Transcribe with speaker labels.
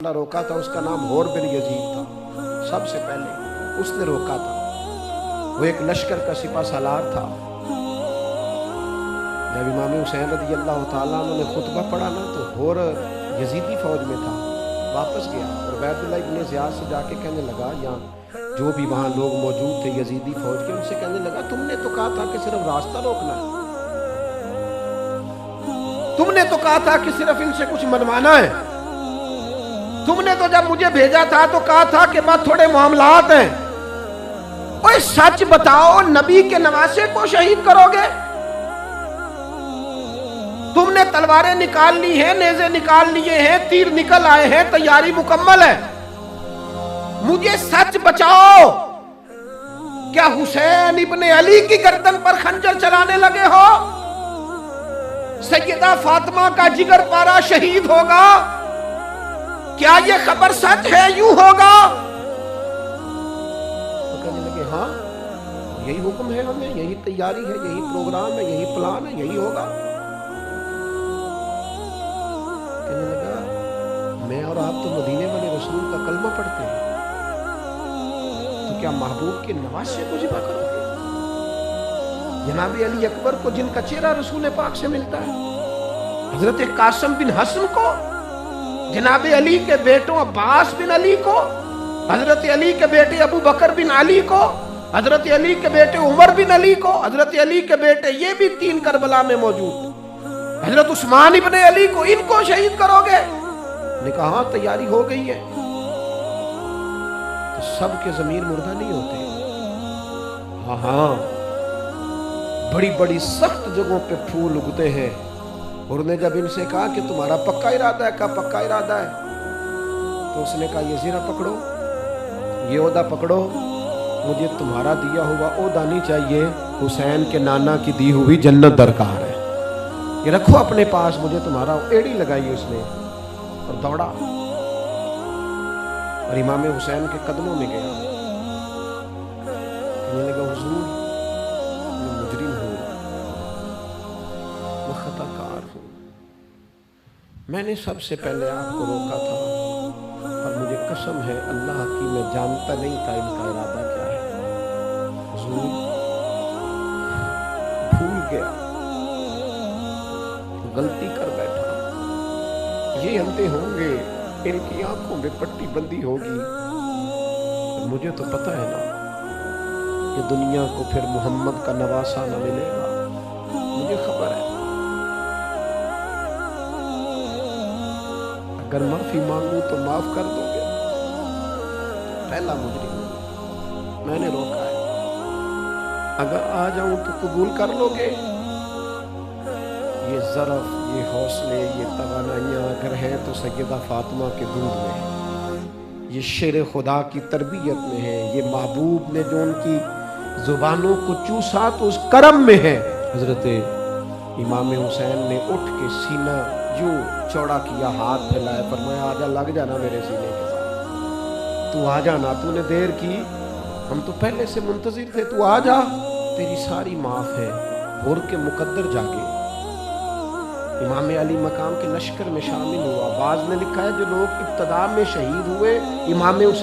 Speaker 1: روکا تھا، اس کا نام حور بن یزید تھا، سب سے پہلے اس نے روکا تھا۔ وہ ایک لشکر کا سپہ سالار تھا۔ جب امام حسین رضی اللہ تعالیٰ عنہ نے خطبہ پڑھا نا تو حور یزیدی فوج میں تھا، واپس گیا اور عبید اللہ ابن زیاد سے جا کے کہنے لگا، یا جو بھی وہاں لوگ موجود تھے یزیدی فوج کے، ان سے کہنے لگا تم نے تو کہا تھا کہ صرف راستہ روکنا ہے، تم نے تو کہا تھا کہ صرف ان سے کچھ منوانا ہے، تم نے تو جب مجھے بھیجا تھا تو کہا تھا کہ بات تھوڑے معاملات ہیں، اوہ سچ بتاؤ نبی کے نواسے کو شہید کرو گے؟ تم نے تلواریں نکال لی ہیں، نیزے نکال لیے ہیں، تیر نکل آئے ہیں، تیاری مکمل ہے، مجھے سچ بچاؤ، کیا حسین ابن علی کی گردن پر خنجر چلانے لگے ہو؟ سیدہ فاطمہ کا جگر پارا شہید ہوگا، کیا یہ خبر سچ ہے؟ یوں ہوگا؟ تو کہنے لگے ہاں یہی حکم ہے، ہمیں یہی تیاری ہے، یہی پروگرام ہے، یہی پلان ہے، یہی ہوگا۔ کہنے لگا میں اور آپ تو مدینے والے رسول کا کلمہ پڑھتے ہیں، تو کیا محبوب کے نواسے کو ذبح کرو گے؟ جناب علی اکبر کو جن کا چہرہ رسول پاک سے ملتا ہے، حضرت قاسم بن حسن کو، جناب علی کے بیٹوں عباس بن علی کو، حضرت علی کے بیٹے ابو بکر بن علی کو، حضرت علی کے بیٹے عمر بن علی کو، حضرت علی کے بیٹے یہ بھی 3 کربلا میں موجود، حضرت عثمان ابن علی کو، ان کو شہید کرو گے؟ نے کہا ہاں تیاری ہو گئی ہے۔ تو سب کے ضمیر مردہ نہیں ہوتے، ہاں ہاں بڑی بڑی سخت جگہوں پہ پھول اگتے ہیں، اور انہیں جب ان سے کہا کہ تمہارا پکا ارادہ ہے، کہا پکا ارادہ ہے، تو اس نے کہا یہ زیرہ پکڑو، یہ عہدہ پکڑو، مجھے تمہارا دیا ہوا عہدہ نہیں چاہیے، حسین کے نانا کی دی ہوئی جنت درکار ہے، یہ رکھو اپنے پاس، مجھے تمہارا ایڑی لگائی اس نے، اور دوڑا اور امام حسین کے قدموں میں گیا، کہنے لگا حضور میں مجرم ہوں، میں خطا کار ہوں، میں نے سب سے پہلے آپ کو روکا تھا، پر مجھے قسم ہے اللہ کی میں جانتا نہیں تھا ان کا ارادہ کیا ہے، حضور بھول گیا، غلطی کر بیٹھا، یہ اندھے ہوں گے، ان کی آنکھوں میں پٹی بندی ہوگی، مجھے تو پتہ ہے نا کہ دنیا کو پھر محمد کا نواسہ نہ ملے گا، مجھے خبر ہے، اگر معافی مانگوں تو معاف کر دو گے؟ پہلا مجرم ہوں، میں نے روکا ہے، اگر آ جاؤں تو قبول کر لو گے؟ یہ ظرف، یہ حوصلے، یہ توانائیاں اگر ہیں تو سیدہ فاطمہ کے دودھ میں ہیں، یہ شیر خدا کی تربیت میں ہے، یہ محبوب نے جو ان کی زبانوں کو چوسا تو اس کرم میں ہے۔ حضرت امام حسین نے اٹھ کے سینہ یوں چوڑا کیا، ہاتھ پھیلائے، فرمایا آجا، لگ جانا میرے سینے کے ساتھ، تو آ جانا، تو نے دیر کی، ہم تو پہلے سے منتظر تھے، تو آ جا، تیری ساری معاف ہے۔ حور کے مقدر جاگے، امام علی مقام کے لشکر میں شامل ہوا، بعض نے لکھا ہے جو لوگ ابتدا میں شہید ہوئے امام حسین